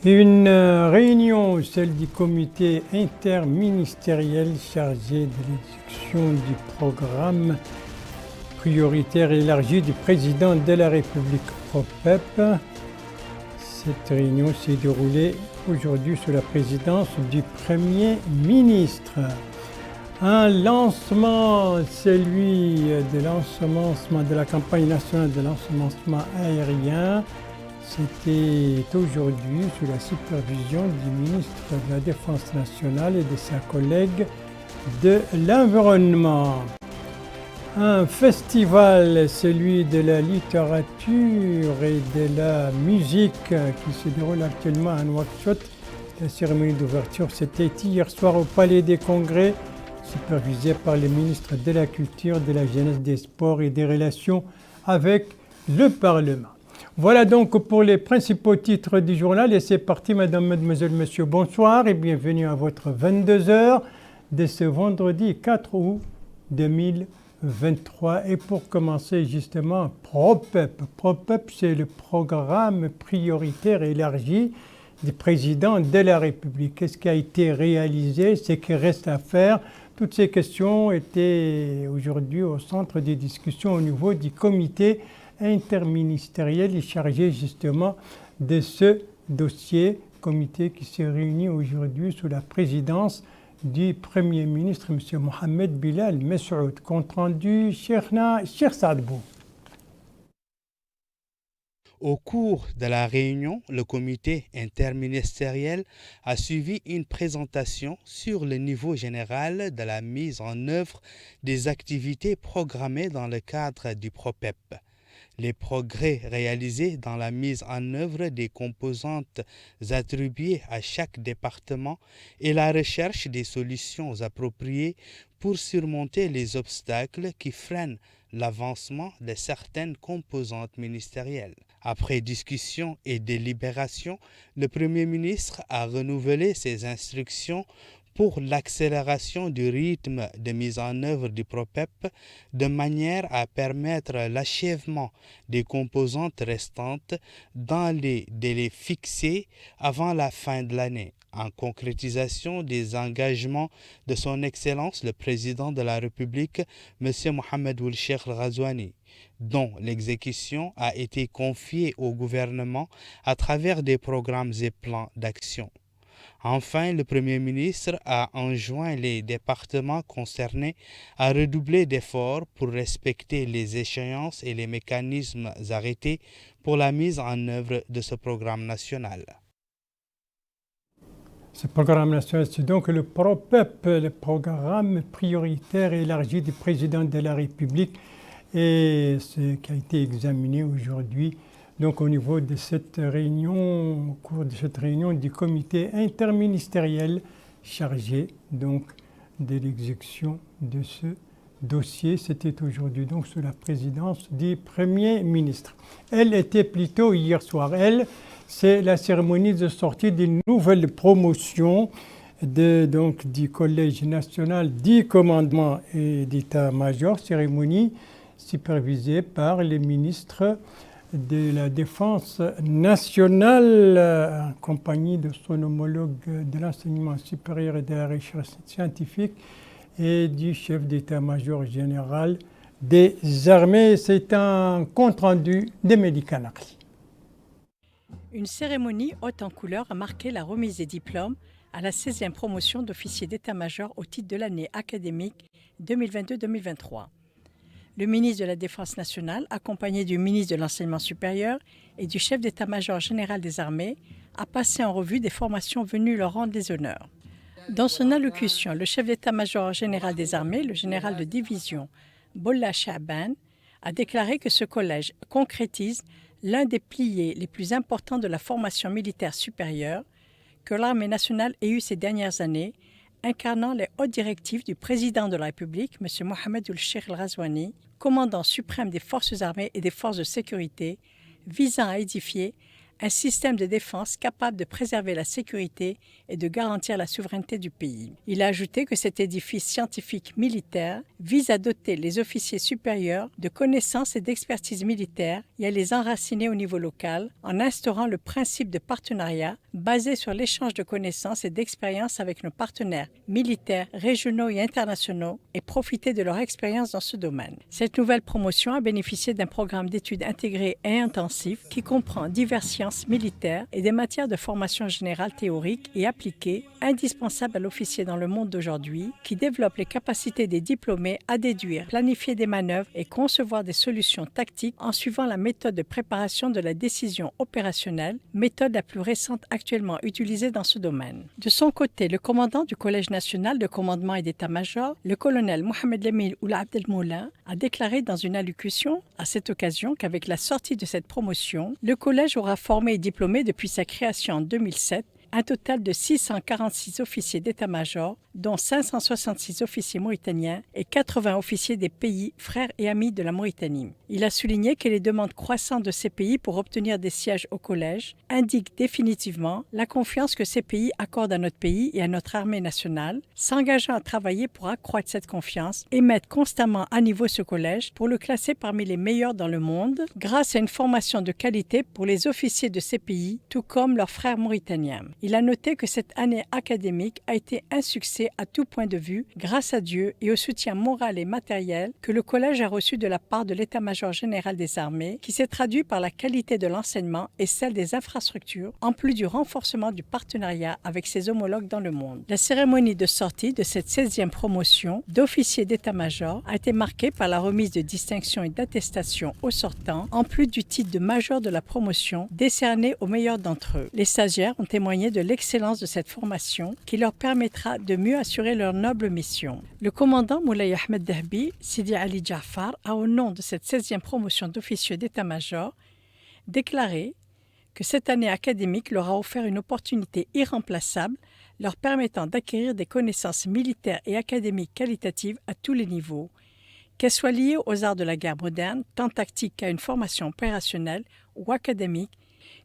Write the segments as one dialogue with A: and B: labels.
A: Une réunion, celle du comité interministériel chargé de l'exécution du programme prioritaire élargi du président de la République PROPEP. Cette réunion s'est déroulée aujourd'hui sous la présidence du Premier ministre. Un lancement, celui de l'ensemencement de la campagne nationale de l'ensemencement aérien. C'était aujourd'hui sous la supervision du ministre de la Défense nationale et de sa collègue de l'Environnement. Un festival, celui de la littérature et de la musique qui se déroule actuellement à Nouakchott. La cérémonie d'ouverture, c'était hier soir au Palais des Congrès, supervisée par les ministres de la Culture, de la Jeunesse, des Sports et des Relations avec le Parlement. Voilà donc pour les principaux titres du journal et c'est parti, mesdames, mademoiselles, messieurs, bonsoir et bienvenue à votre 22h de ce vendredi 4 août 2023. Et pour commencer justement, PROPEP. PROPEP, c'est le programme prioritaire élargi du président de la République. Qu'est-ce qui a été réalisé, ce qui reste à faire? Toutes ces questions étaient aujourd'hui au centre des discussions au niveau du comité interministériel est chargé justement de ce dossier, comité qui s'est réuni aujourd'hui sous la présidence du Premier ministre, M. Mohamed Bilal Messoud. Compte rendu, Cheikh Saadbou.
B: Au cours de la réunion, le comité interministériel a suivi une présentation sur le niveau général de la mise en œuvre des activités programmées dans le cadre du PROPEP. Les progrès réalisés dans la mise en œuvre des composantes attribuées à chaque département et la recherche des solutions appropriées pour surmonter les obstacles qui freinent l'avancement de certaines composantes ministérielles. Après discussion et délibération, le Premier ministre a renouvelé ses instructions pour l'accélération du rythme de mise en œuvre du PROPEP de manière à permettre l'achèvement des composantes restantes dans les délais fixés avant la fin de l'année, en concrétisation des engagements de son Excellence le Président de la République, M. Mohamed Ould Cheikh Al Ghazouani, dont l'exécution a été confiée au gouvernement à travers des programmes et plans d'action. Enfin, le Premier ministre a enjoint les départements concernés à redoubler d'efforts pour respecter les échéances et les mécanismes arrêtés pour la mise en œuvre de ce programme national.
A: Ce programme national, c'est donc le PROPEP, le programme prioritaire élargi du président de la République, et ce qui a été examiné aujourd'hui. Donc au niveau de cette réunion, au cours de cette réunion du comité interministériel chargé donc de l'exécution de ce dossier, c'était aujourd'hui donc sous la présidence du Premier ministre. Elle était plutôt hier soir. Elle, c'est la cérémonie de sortie d'une nouvelle promotion donc, du Collège national du commandement et d'état-major, cérémonie supervisée par les ministres de la Défense nationale, en compagnie de son homologue de l'enseignement supérieur et de la recherche scientifique et du chef d'état-major général des armées. C'est un compte-rendu de Médika Nakli.
C: Une cérémonie haute en couleurs a marqué la remise des diplômes à la 16e promotion d'officier d'état-major au titre de l'année académique 2022-2023. Le ministre de la Défense nationale, accompagné du ministre de l'Enseignement supérieur et du chef d'état-major général des armées, a passé en revue des formations venues leur rendre les honneurs. Dans son allocution, le chef d'état-major général des armées, le général de division Bolla Chaban, a déclaré que ce collège concrétise l'un des piliers les plus importants de la formation militaire supérieure que l'armée nationale ait eu ces dernières années, incarnant les hautes directives du président de la République, M. Mohamed Ould Cheikh Al Ghazouani, commandant suprême des forces armées et des forces de sécurité, visant à édifier un système de défense capable de préserver la sécurité et de garantir la souveraineté du pays. Il a ajouté que cet édifice scientifique militaire vise à doter les officiers supérieurs de connaissances et d'expertise militaire et à les enraciner au niveau local en instaurant le principe de partenariat basé sur l'échange de connaissances et d'expériences avec nos partenaires militaires, régionaux et internationaux et profiter de leur expérience dans ce domaine. Cette nouvelle promotion a bénéficié d'un programme d'études intégré et intensif qui comprend diverses sciences militaires et des matières de formation générale théorique et appliquée indispensables à l'officier dans le monde d'aujourd'hui, qui développe les capacités des diplômés à déduire, planifier des manœuvres et concevoir des solutions tactiques en suivant la méthode de préparation de la décision opérationnelle, méthode la plus récente actuellement utilisée dans ce domaine. De son côté, le commandant du Collège national de commandement et d'état-major, le colonel Mohamed Lemil Ould Abdelmoula, a déclaré dans une allocution à cette occasion qu'avec la sortie de cette promotion, le collège aura formé et diplômé depuis sa création en 2007 un total de 646 officiers d'état-major, dont 566 officiers mauritaniens et 80 officiers des pays frères et amis de la Mauritanie. Il a souligné que les demandes croissantes de ces pays pour obtenir des sièges au collège indiquent définitivement la confiance que ces pays accordent à notre pays et à notre armée nationale, s'engageant à travailler pour accroître cette confiance et mettre constamment à niveau ce collège pour le classer parmi les meilleurs dans le monde grâce à une formation de qualité pour les officiers de ces pays, tout comme leurs frères mauritaniens. Il a noté que cette année académique a été un succès à tout point de vue grâce à Dieu et au soutien moral et matériel que le collège a reçu de la part de l'état-major général des armées, qui s'est traduit par la qualité de l'enseignement et celle des infrastructures, en plus du renforcement du partenariat avec ses homologues dans le monde. La cérémonie de sortie de cette 16e promotion d'officiers d'état-major a été marquée par la remise de distinctions et d'attestations aux sortants, en plus du titre de major de la promotion décerné aux meilleurs d'entre eux. Les stagiaires ont témoigné de l'excellence de cette formation qui leur permettra de mieux assurer leur noble mission. Le commandant Moulay Ahmed Dahbi, Sidi Ali Jafar, a au nom de cette 16e promotion d'officiers d'état-major déclaré que cette année académique leur a offert une opportunité irremplaçable leur permettant d'acquérir des connaissances militaires et académiques qualitatives à tous les niveaux, qu'elles soient liées aux arts de la guerre moderne, tant tactique qu'à une formation opérationnelle ou académique,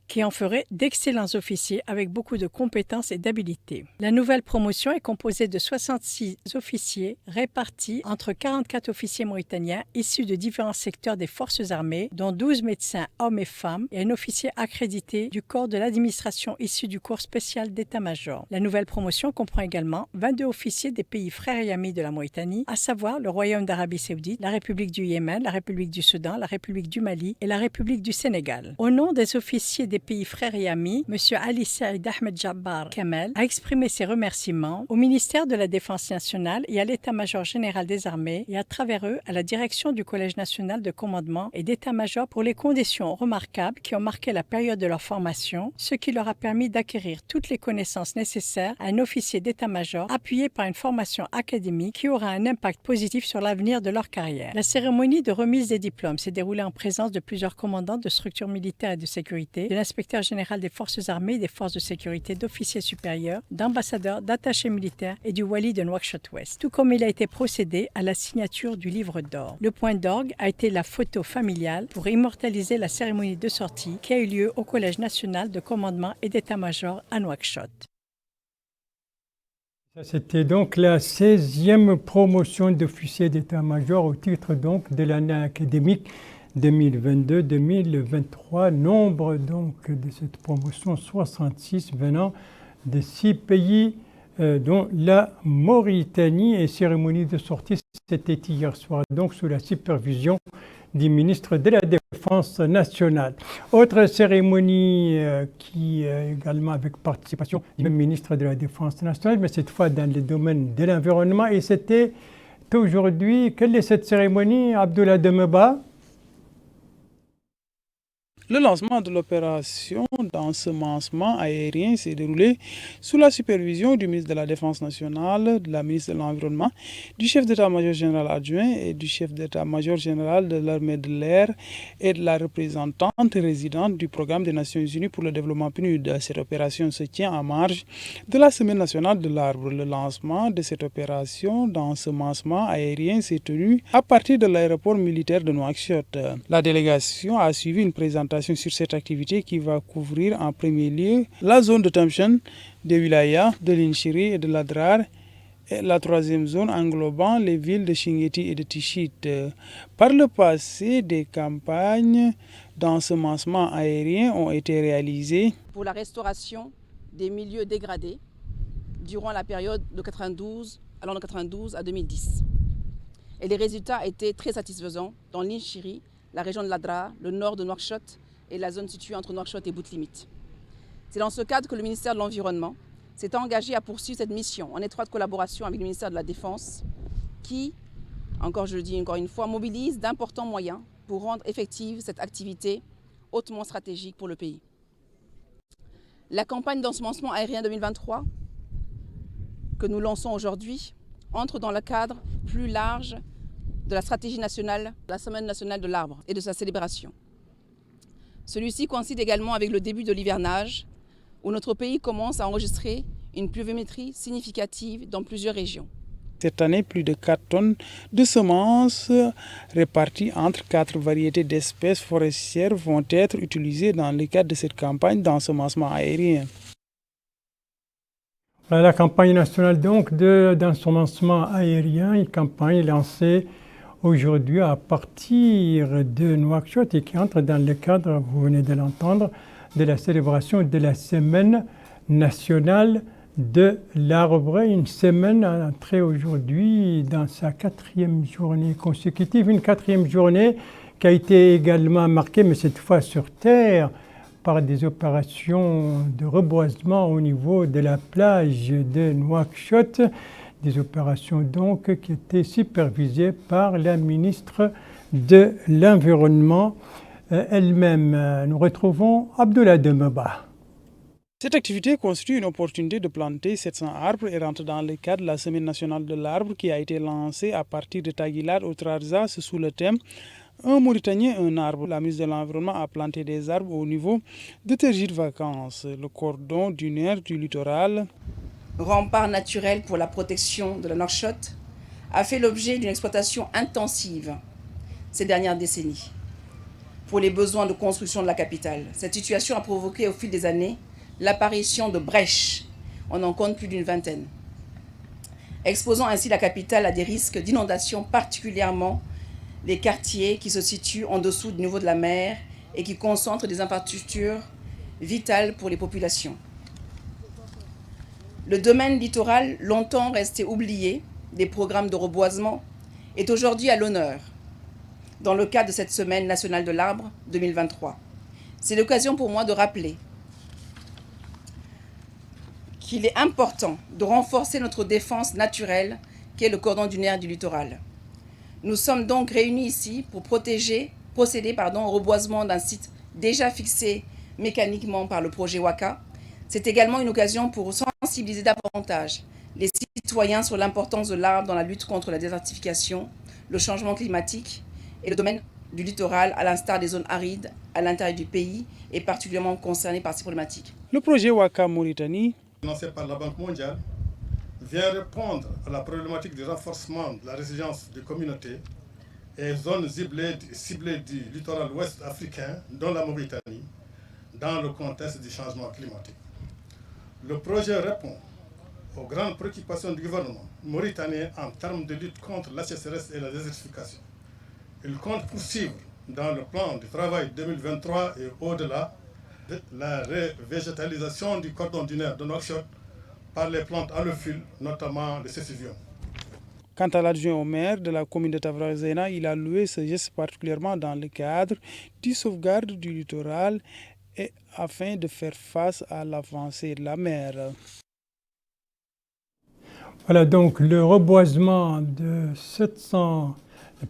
C: qui en ferait d'excellents officiers avec beaucoup de compétences et d'habiletés. La nouvelle promotion est composée de 66 officiers répartis entre 44 officiers mauritaniens issus de différents secteurs des forces armées, dont 12 médecins hommes et femmes et un officier accrédité du corps de l'administration issu du corps spécial d'état-major. La nouvelle promotion comprend également 22 officiers des pays frères et amis de la Mauritanie, à savoir le Royaume d'Arabie Saoudite, la République du Yémen, la République du Soudan, la République du Mali et la République du Sénégal. Au nom des officiers des pays frères et amis, M. Ali Saïd Ahmed Jabbar Kamel a exprimé ses remerciements au ministère de la Défense nationale et à l'état-major général des armées et à travers eux à la direction du Collège national de commandement et d'état-major pour les conditions remarquables qui ont marqué la période de leur formation, ce qui leur a permis d'acquérir toutes les connaissances nécessaires à un officier d'état-major appuyé par une formation académique qui aura un impact positif sur l'avenir de leur carrière. La cérémonie de remise des diplômes s'est déroulée en présence de plusieurs commandants de structures militaires et de sécurité, de l'inspecteur général des forces armées et des forces de sécurité, d'officiers supérieurs, d'ambassadeurs, d'attachés militaires et du wali de Nouakchott-Ouest, tout comme il a été procédé à la signature du livre d'or. Le point d'orgue a été la photo familiale pour immortaliser la cérémonie de sortie qui a eu lieu au Collège national de commandement et d'état-major à Nouakchott.
A: C'était donc la 16e promotion d'officier d'état-major au titre donc de l'année académique 2022-2023, nombre donc de cette promotion 66 venant de 6 pays dont la Mauritanie, et cérémonie de sortie c'était hier soir donc sous la supervision du ministre de la Défense nationale. Autre cérémonie qui également avec participation du même ministre de la Défense nationale, mais cette fois dans le domaine de l'environnement, et c'était aujourd'hui, quelle est cette cérémonie, Abdullah Demeba?
D: Le lancement de l'opération d'ensemencement aérien s'est déroulé sous la supervision du ministre de la Défense nationale, de la ministre de l'Environnement, du chef d'état-major général adjoint et du chef d'état-major général de l'armée de l'air et de la représentante résidente du programme des Nations Unies pour le développement PNUD. Cette opération se tient en marge de la Semaine nationale de l'arbre. Le lancement de cette opération d'ensemencement aérien s'est tenu à partir de l'aéroport militaire de Nouakchott. La délégation a suivi une présentation présentation sur cette activité qui va couvrir en premier lieu la zone de Tamshan, de Wilaya, de Linchiri et de Ladrar, et la troisième zone englobant les villes de Shingeti et de Tichit. Par le passé, des campagnes d'ensemencement aérien ont été réalisées
E: pour la restauration des milieux dégradés durant la période de 92, allant de 92 à 2010. Et les résultats étaient très satisfaisants dans l'Inchiri, la région de Ladra, le nord de Nouakchott et la zone située entre Nouakchott et Boutlimit. C'est dans ce cadre que le ministère de l'Environnement s'est engagé à poursuivre cette mission en étroite collaboration avec le ministère de la Défense qui, je le dis encore une fois, mobilise d'importants moyens pour rendre effective cette activité hautement stratégique pour le pays. La campagne d'ensemencement aérien 2023 que nous lançons aujourd'hui entre dans le cadre plus large de la stratégie nationale, de la Semaine nationale de l'arbre et de sa célébration. Celui-ci coïncide également avec le début de l'hivernage où notre pays commence à enregistrer une pluviométrie significative dans plusieurs régions.
D: Cette année, plus de 4 tonnes de semences réparties entre 4 variétés d'espèces forestières vont être utilisées dans le cadre de cette campagne d'ensemencement aérien.
A: La campagne nationale donc d'ensemencement aérien, une campagne lancée aujourd'hui à partir de Nouakchott et qui entre dans le cadre, vous venez de l'entendre, de la célébration de la Semaine nationale de l'arbre. Une semaine entrée aujourd'hui dans sa 4e journée consécutive, une 4e journée qui a été également marquée, mais cette fois sur terre, par des opérations de reboisement au niveau de la plage de Nouakchott, des opérations donc qui étaient supervisées par la ministre de l'Environnement elle-même. Nous retrouvons Abdoulaye Demeba.
D: Cette activité constitue une opportunité de planter 700 arbres et rentre dans le cadre de la Semaine nationale de l'arbre qui a été lancée à partir de Taguilad au Trarza sous le thème « Un Mauritanien, un arbre ». La ministre de l'Environnement a planté des arbres au niveau de Tergit Vacances, le cordon dunaire du littoral.
E: Rempart naturel pour la protection de la Nouakchott a fait l'objet d'une exploitation intensive ces dernières décennies pour les besoins de construction de la capitale. Cette situation a provoqué au fil des années l'apparition de brèches, on en compte plus d'une vingtaine, exposant ainsi la capitale à des risques d'inondation, particulièrement les quartiers qui se situent en dessous du niveau de la mer et qui concentrent des infrastructures vitales pour les populations. Le domaine littoral, longtemps resté oublié des programmes de reboisement, est aujourd'hui à l'honneur dans le cadre de cette Semaine nationale de l'arbre 2023. C'est l'occasion pour moi de rappeler qu'il est important de renforcer notre défense naturelle qu'est le cordon dunaire du littoral. Nous sommes donc réunis ici pour procéder au reboisement d'un site déjà fixé mécaniquement par le projet WACA. C'est également une occasion pour sensibiliser davantage les citoyens sur l'importance de l'arbre dans la lutte contre la désertification, le changement climatique et le domaine du littoral, à l'instar des zones arides à l'intérieur du pays, est particulièrement concerné par ces problématiques.
D: Le projet WACA Mauritanie,
F: financé par la Banque mondiale, vient répondre à la problématique du renforcement de la résilience des communautés et zones ciblées du littoral ouest africain, dont la Mauritanie, dans le contexte du changement climatique. Le projet répond aux grandes préoccupations du gouvernement mauritanien en termes de lutte contre la sécheresse et la désertification. Il compte poursuivre dans le plan du travail 2023 et au-delà la revégétalisation du cordon dunaire de Nouakchott par les plantes allophiles, notamment le sécivium.
D: Quant à l'adjoint au maire de la commune de Tavrazena, il a loué ce geste particulièrement dans le cadre du sauvegarde du littoral et afin de faire face à l'avancée de la mer.
A: Voilà donc le reboisement de 700,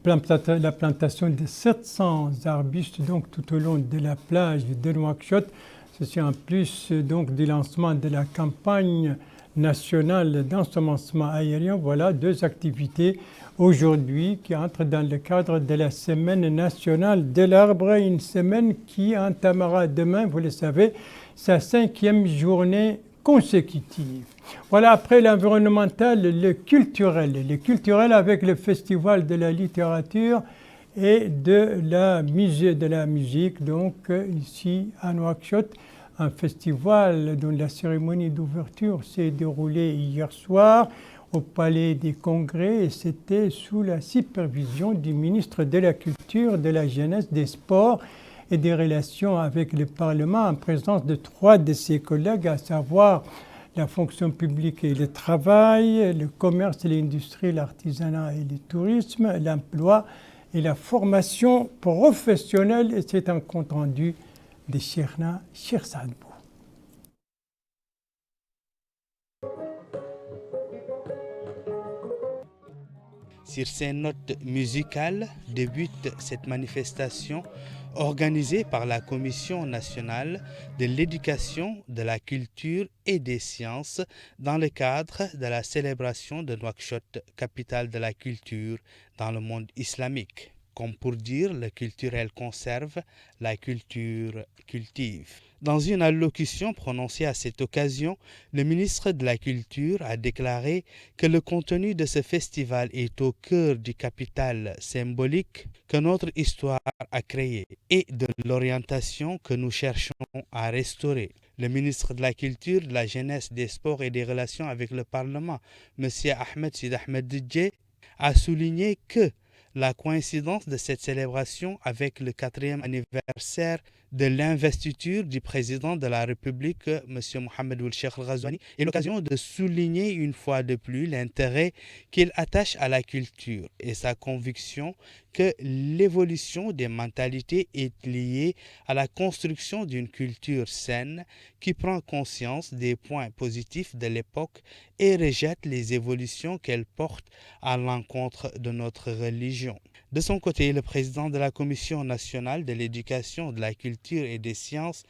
A: la plantation de 700 arbustes donc tout au long de la plage de Nouakchott. Ceci en plus donc du lancement de la campagne nationale d'ensemencement aérien. Voilà 2 activités aujourd'hui qui entrent dans le cadre de la Semaine nationale de l'arbre, une semaine qui entamera demain, vous le savez, sa 5e journée consécutive. Voilà, après l'environnemental, le culturel avec le Festival de la littérature et de la musée de la musique, donc ici à Nouakchott, un festival dont la cérémonie d'ouverture s'est déroulée hier soir au Palais des Congrès et c'était sous la supervision du ministre de la Culture, de la Jeunesse, des Sports et des Relations avec le Parlement en présence de 3 de ses collègues, à savoir la fonction publique et le travail, le commerce et l'industrie, l'artisanat et le tourisme, l'emploi et la formation professionnelle. Et c'est un compte-rendu de Cherna Chersadbou.
B: Sur ces notes musicales débute cette manifestation organisée par la Commission nationale de l'éducation, de la culture et des sciences dans le cadre de la célébration de Nouakchott, capitale de la culture dans le monde islamique. Comme pour dire, le culturel conserve, la culture cultive. Dans une allocution prononcée à cette occasion, le ministre de la Culture a déclaré que le contenu de ce festival est au cœur du capital symbolique que notre histoire a créé et de l'orientation que nous cherchons à restaurer. Le ministre de la Culture, de la Jeunesse, des Sports et des Relations avec le Parlement, M. Ahmed Sid Ahmed Djedje, a souligné que la coïncidence de cette célébration avec le 4e anniversaire de l'investiture du président de la République, M. Mohamed Ould Cheikh Al Ghazouani, est l'occasion de souligner une fois de plus l'intérêt qu'il attache à la culture et sa conviction que l'évolution des mentalités est liée à la construction d'une culture saine qui prend conscience des points positifs de l'époque et rejette les évolutions qu'elle porte à l'encontre de notre religion. De son côté, le président de la Commission nationale de l'éducation, de la culture et des sciences,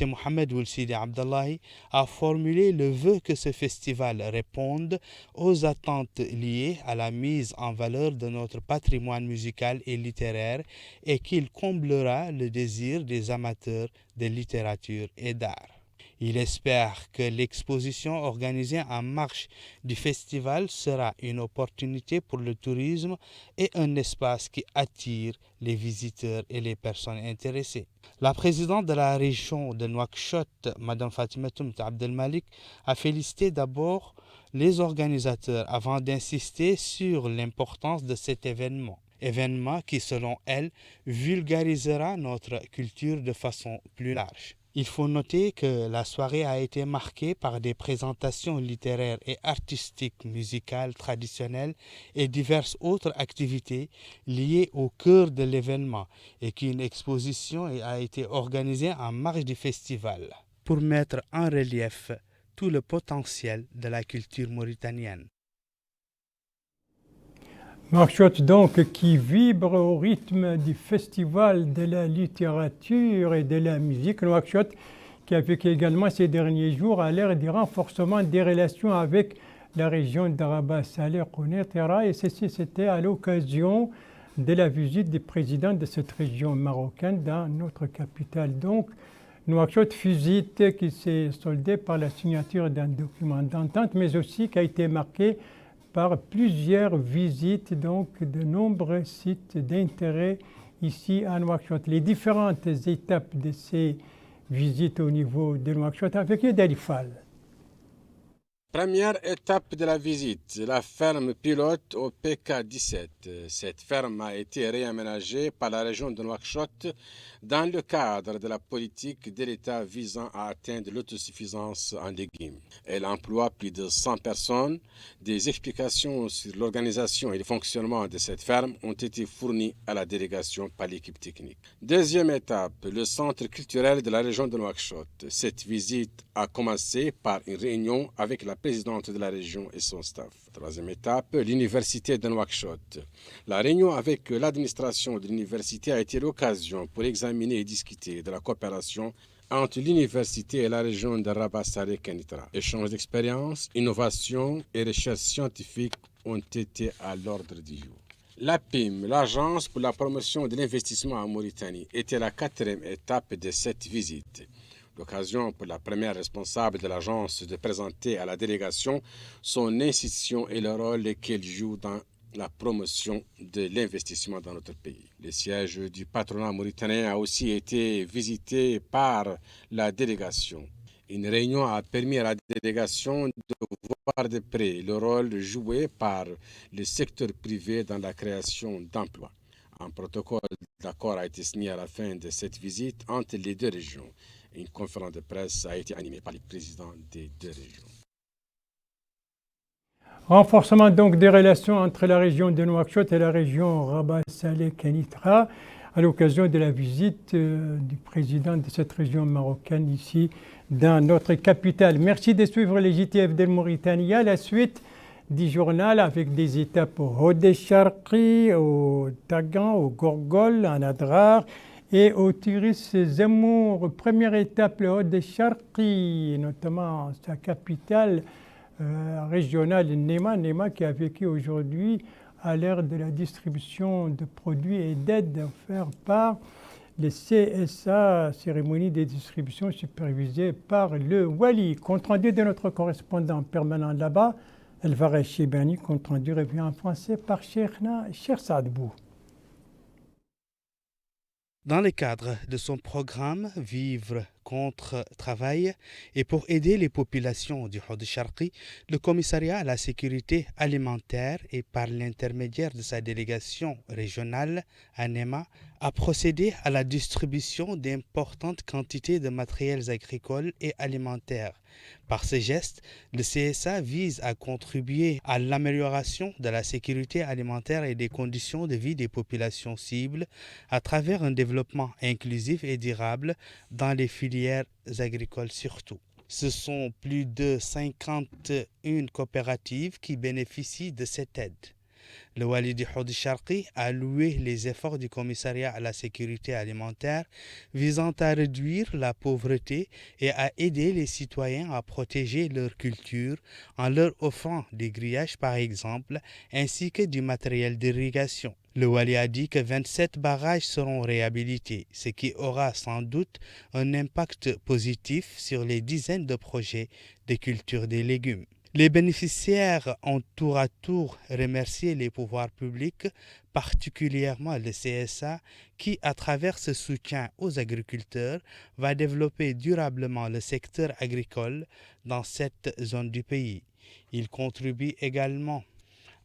B: M. Mohamed Ould Sidi Abdallahi, a formulé le vœu que ce festival réponde aux attentes liées à la mise en valeur de notre patrimoine musical et littéraire et qu'il comblera le désir des amateurs de littérature et d'art. Il espère que l'exposition organisée en marge du festival sera une opportunité pour le tourisme et un espace qui attire les visiteurs et les personnes intéressées. La présidente de la région de Nouakchott, Mme Fatimatoum Abdelmalik, a félicité d'abord les organisateurs avant d'insister sur l'importance de cet événement qui, selon elle, vulgarisera notre culture de façon plus large. Il faut noter que la soirée a été marquée par des présentations littéraires et artistiques, musicales, traditionnelles et diverses autres activités liées au cœur de l'événement et qu'une exposition a été organisée en marge du festival pour mettre en relief tout le potentiel de la culture mauritanienne.
A: Nouakchott donc qui vibre au rythme du festival de la littérature et de la musique. Nouakchott qui a vécu également ces derniers jours à l'ère du renforcement des relations avec la région d'Araba Saleh Kounetera, et ceci c'était à l'occasion de la visite du président de cette région marocaine dans notre capitale. Donc Nouakchott, visite qui s'est soldée par la signature d'un document d'entente, mais aussi qui a été marquée par plusieurs visites donc de nombreux sites d'intérêt ici à Nouakchott. Les différentes étapes de ces visites au niveau de Nouakchott avec Dalifal.
G: Première étape de la visite, la ferme pilote au PK17. Cette ferme a été réaménagée par la région de Nouakchott dans le cadre de la politique de l'État visant à atteindre l'autosuffisance en légumes. Elle emploie plus de 100 personnes. Des explications sur l'organisation et le fonctionnement de cette ferme ont été fournies à la délégation par l'équipe technique. Deuxième étape, le centre culturel de la région de Nouakchott. Cette visite a commencé par une réunion avec la présidente de la région et son staff. Troisième étape, l'université de Nouakchott. La réunion avec l'administration de l'université a été l'occasion pour examiner et discuter de la coopération entre l'université et la région de Rabat Saleh Kenitra. Échange d'expériences, innovation et recherche scientifique ont été à l'ordre du jour. L'APIM, l'Agence pour la promotion de l'investissement en Mauritanie, était la quatrième étape de cette visite. L'occasion pour la première responsable de l'agence de présenter à la délégation son institution et le rôle qu'elle joue dans la promotion de l'investissement dans notre pays. Le siège du patronat mauritanien a aussi été visité par la délégation. Une réunion a permis à la délégation de voir de près le rôle joué par le secteur privé dans la création d'emplois. Un protocole d'accord a été signé à la fin de cette visite entre les deux régions. Une conférence de presse a été animée par les présidents des deux régions.
A: Renforcement donc des relations entre la région de Nouakchott et la région Rabat-Salé-Kenitra à l'occasion de la visite du président de cette région marocaine ici dans notre capitale. Merci de suivre les JTF de Mauritanie. La suite du journal avec des étapes au Hod Sharqi, au Tagan, au Gorgol, en Adrar et au Tiris Zemmour. Première étape, le Hod Sharqi, notamment sa capitale régionale Nema qui a vécu aujourd'hui à l'ère de la distribution de produits et d'aides offerts par le CSA, cérémonie de distribution supervisée par le Wali. Compte rendu de notre correspondant permanent là-bas, Elvarez Chebani, compte rendu revient en français par Cheikh Sadbou.
B: Dans le cadre de son programme Vivre contre travail et pour aider les populations du Hod Sharqi, le commissariat à la sécurité alimentaire et par l'intermédiaire de sa délégation régionale à Nema a procédé à la distribution d'importantes quantités de matériels agricoles et alimentaires. Par ce geste, le CSA vise à contribuer à l'amélioration de la sécurité alimentaire et des conditions de vie des populations cibles à travers un développement inclusif et durable dans les filières agricoles surtout. Ce sont plus de 51 coopératives qui bénéficient de cette aide. Le Wali du Hod Sharqi a loué les efforts du commissariat à la sécurité alimentaire visant à réduire la pauvreté et à aider les citoyens à protéger leur culture en leur offrant des grillages par exemple, ainsi que du matériel d'irrigation. Le Wali a dit que 27 barrages seront réhabilités, ce qui aura sans doute un impact positif sur les dizaines de projets de culture des légumes. Les bénéficiaires ont tour à tour remercié les pouvoirs publics, particulièrement le CSA, qui, à travers ce soutien aux agriculteurs, va développer durablement le secteur agricole dans cette zone du pays. Il contribue également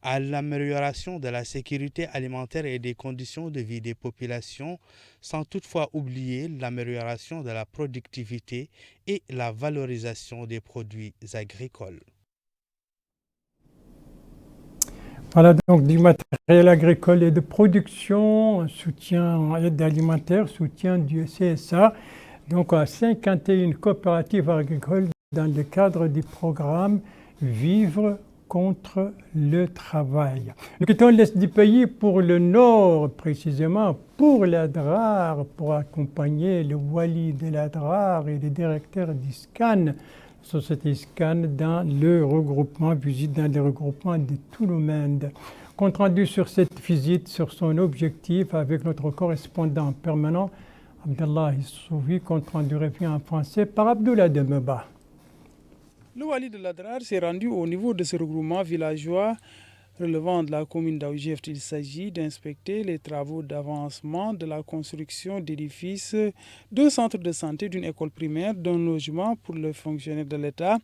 B: à l'amélioration de la sécurité alimentaire et des conditions de vie des populations, sans toutefois oublier l'amélioration de la productivité et la valorisation des produits agricoles.
A: Voilà donc du matériel agricole et de production, soutien aide alimentaire, soutien du CSA, donc à 51 coopératives agricoles dans le cadre du programme Vivre contre le travail. Nous quittons l'est du pays pour le nord, précisément pour l'Adrar, pour accompagner le Wali de l'Adrar et le directeur d'ISCAN, Société Scan, dans le regroupement, visite dans le regroupement de tout le monde. Compte rendu sur cette visite, sur son objectif, avec notre correspondant permanent, Abdallah Souvi, compte rendu revient en français par Abdullah Demeba.
D: Le Wali de l'Adrar s'est rendu au niveau de ce regroupement villageois relevant de la commune d'Aoujeft. Il s'agit d'inspecter les travaux d'avancement de la construction d'édifices, deux centres de santé, d'une école primaire, d'un logement pour les fonctionnaires de l'État.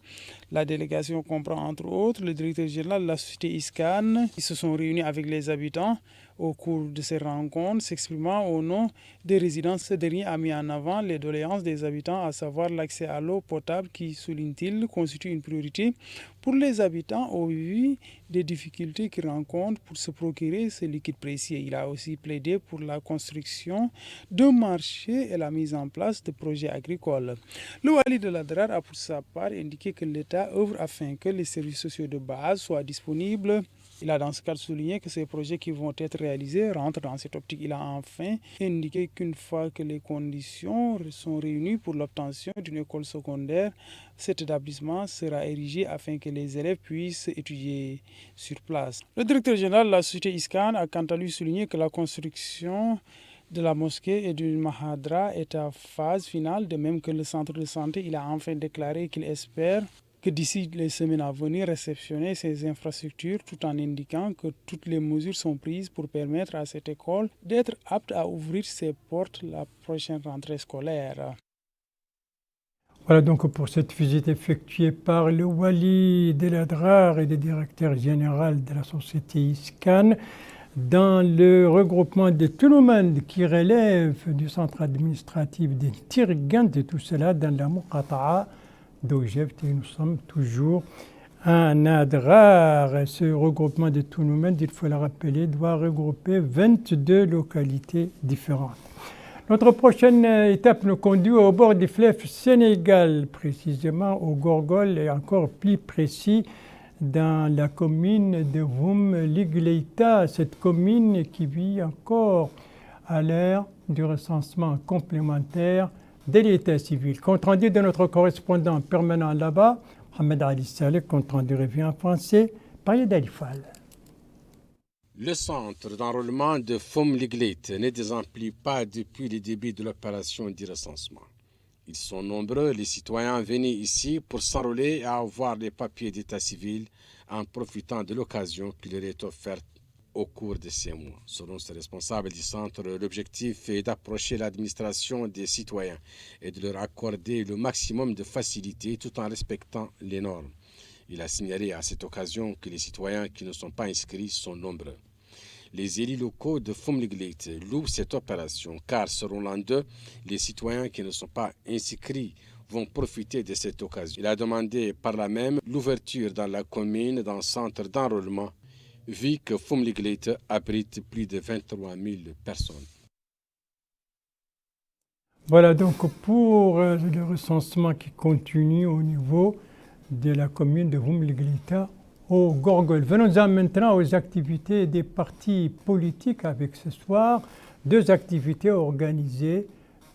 D: La délégation comprend entre autres le directeur général de la société ISCAN. Ils se sont réunis avec les habitants au cours de ces rencontres, s'exprimant au nom des résidents. Ce dernier a mis en avant les doléances des habitants, à savoir l'accès à l'eau potable qui, souligne-t-il, constitue une priorité pour les habitants au vu des difficultés qu'ils rencontrent pour se procurer ce liquide précieux. Il a aussi plaidé pour la construction de marchés et la mise en place de projets agricoles. Le Wali de l'Adrar a pour sa part indiqué que l'État œuvre afin que les services sociaux de base soient disponibles. Il a dans ce cadre souligné que ces projets qui vont être réalisés rentrent dans cette optique. Il a enfin indiqué qu'une fois que les conditions sont réunies pour l'obtention d'une école secondaire, cet établissement sera érigé afin que les élèves puissent étudier sur place. Le directeur général de la société ISCAN a quant à lui souligné que la construction de la mosquée et du Mahadra est à phase finale, de même que le centre de santé. Il a enfin déclaré qu'il espère que d'ici les semaines à venir, réceptionner ces infrastructures tout en indiquant que toutes les mesures sont prises pour permettre à cette école d'être apte à ouvrir ses portes la prochaine rentrée scolaire.
A: Voilà donc pour cette visite effectuée par le Wali Del Adrar et le directeur général de la société ISCAN dans le regroupement de Touloumane qui relève du centre administratif de Tirgant et tout cela dans la Muqata'a d'Ojeft. Et nous sommes toujours à Adrar. Ce regroupement de Touloumane, il faut le rappeler, doit regrouper 22 localités différentes. Notre prochaine étape nous conduit au bord du fleuve Sénégal, précisément au Gorgol et encore plus précis dans la commune de Voum Ligleïta, cette commune qui vit encore à l'ère du recensement complémentaire de l'état civil. Compte rendu de notre correspondant permanent là-bas, Mohamed Ali Saleh, compte rendu revient en français par Yedali Fall.
G: Le centre d'enrôlement de Voum Ligleïta ne désemplit pas depuis le début de l'opération de recensement. Ils sont nombreux, les citoyens venus ici pour s'enrôler et avoir les papiers d'état civil en profitant de l'occasion qui leur est offerte au cours de ces mois. Selon ce responsable du centre, l'objectif est d'approcher l'administration des citoyens et de leur accorder le maximum de facilité tout en respectant les normes. Il a signalé à cette occasion que les citoyens qui ne sont pas inscrits sont nombreux. Les élus locaux de Voum Ligleïta louent cette opération car, selon l'un d'eux, les citoyens qui ne sont pas inscrits vont profiter de cette occasion. Il a demandé par là même l'ouverture dans la commune d'un centre d'enrôlement, vu que Voum Ligleïta abrite plus de 23 000 personnes.
A: Voilà donc pour le recensement qui continue au niveau de la commune de Voum Ligleïta au Gorgol. Venons-en maintenant aux activités des partis politiques avec ce soir 2 activités organisées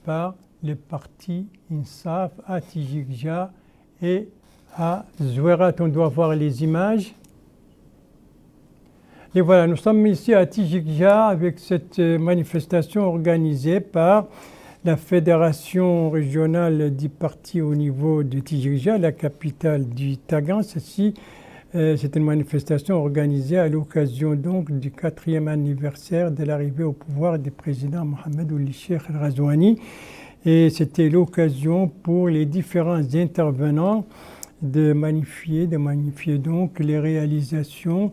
A: par les partis INSAF à Tijikja et à Zouerat. On doit voir les images. Et voilà, nous sommes ici à Tijikja avec cette manifestation organisée par la fédération régionale des partis au niveau de Tijikja, la capitale du Tagan. C'est une manifestation organisée à l'occasion donc du 4e anniversaire de l'arrivée au pouvoir du président Mohamed Ould Cheikh El Ghazouani. Et c'était l'occasion pour les différents intervenants de magnifier donc les réalisations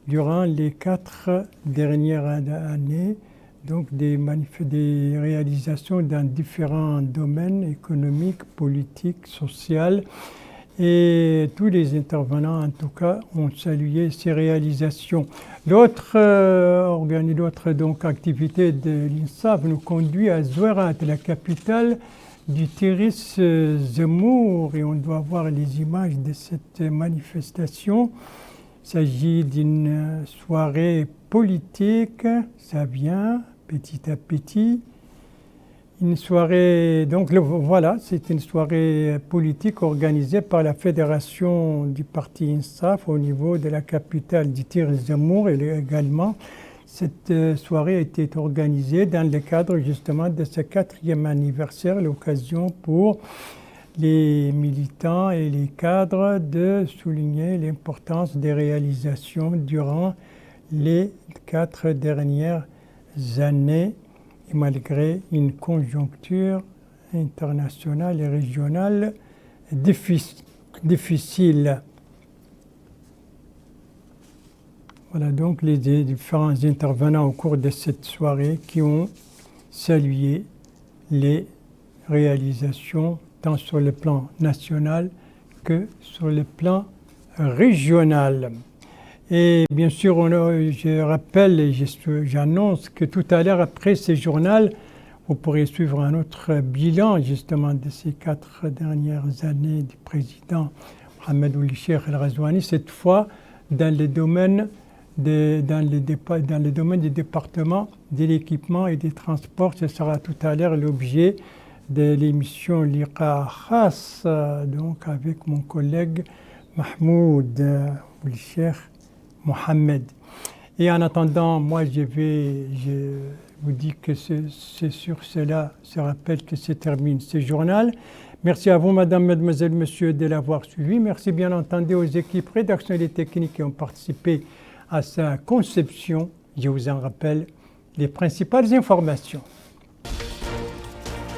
A: durant les 4 dernières années, donc des réalisations dans différents domaines économiques, politiques, sociaux. Et tous les intervenants, en tout cas, ont salué ces réalisations. L'autre donc, activité de l'INSAF nous conduit à Zouerat, la capitale du Tiris Zemmour. Et on doit voir les images de cette manifestation. Il s'agit d'une soirée politique, ça vient petit à petit. Une soirée, donc voilà, c'est une soirée politique organisée par la fédération du parti INSAF au niveau de la capitale du Tiris Zemmour. Et également, cette soirée a été organisée dans le cadre justement de ce 4e anniversaire, l'occasion pour les militants et les cadres de souligner l'importance des réalisations durant les 4 dernières années. Et malgré une conjoncture internationale et régionale difficile. Voilà donc les différents intervenants au cours de cette soirée qui ont salué les réalisations tant sur le plan national que sur le plan régional. Et bien sûr, je rappelle et j'annonce que tout à l'heure, après ce journal, vous pourrez suivre un autre bilan justement de ces 4 dernières années du président Mohamed Ould Cheikh El Ghazouani, cette fois dans le domaine des départements de l'équipement et des transports. Ce sera tout à l'heure l'objet de l'émission Liqa Khas, donc avec mon collègue Mahmoud Ould Cheikh Mohamed. Et en attendant, moi je vais vous dis que c'est sur cela, se rappelle que se termine ce journal. Merci à vous, madame, mademoiselle, monsieur, de l'avoir suivi. Merci bien entendu aux équipes rédactionnelles et techniques qui ont participé à sa conception. Je vous en rappelle les principales informations.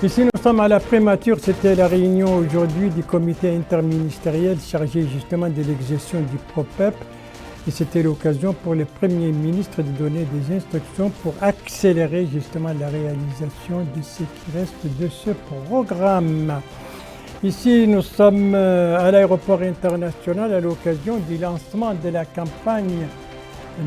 A: Ici, nous sommes à la prémature. C'était la réunion aujourd'hui du comité interministériel chargé justement de l'exécution du PROPEP. Et c'était l'occasion pour le Premier ministre de donner des instructions pour accélérer justement la réalisation de ce qui reste de ce programme. Ici, nous sommes à l'aéroport international à l'occasion du lancement de la campagne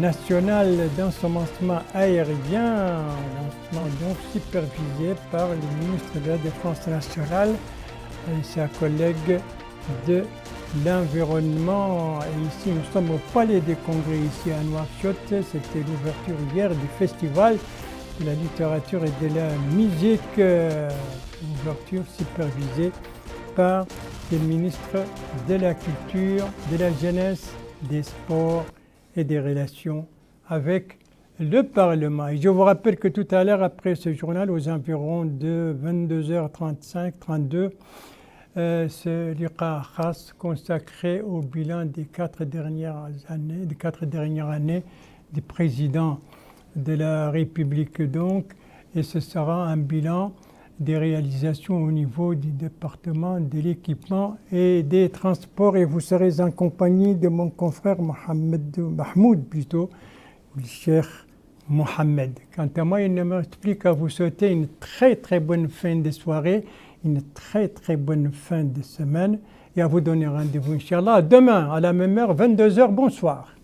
A: nationale d'ensemencement aérien, lancement donc supervisé par le ministre de la Défense nationale et sa collègue de l'environnement. Et ici, nous sommes au Palais des Congrès, ici à Nouakchott. C'était l'ouverture hier du festival de la littérature et de la musique, ouverture supervisée par le ministre de la Culture, de la Jeunesse, des Sports et des Relations avec le Parlement. Et je vous rappelle que tout à l'heure, après ce journal, aux environs de 22h35-32, ce liqa khas consacré au bilan des 4 dernières années du président de la République donc, et ce sera un bilan des réalisations au niveau du département de l'équipement et des transports, et vous serez en compagnie de mon confrère Mahmoud plutôt, le Cheikh Mohamed. Quant à moi, il ne me reste plus qu'à vous souhaiter une très très bonne fin de soirée, une très très bonne fin de semaine, et à vous donner rendez-vous, Inch'Allah, demain à la même heure, 22h. Bonsoir.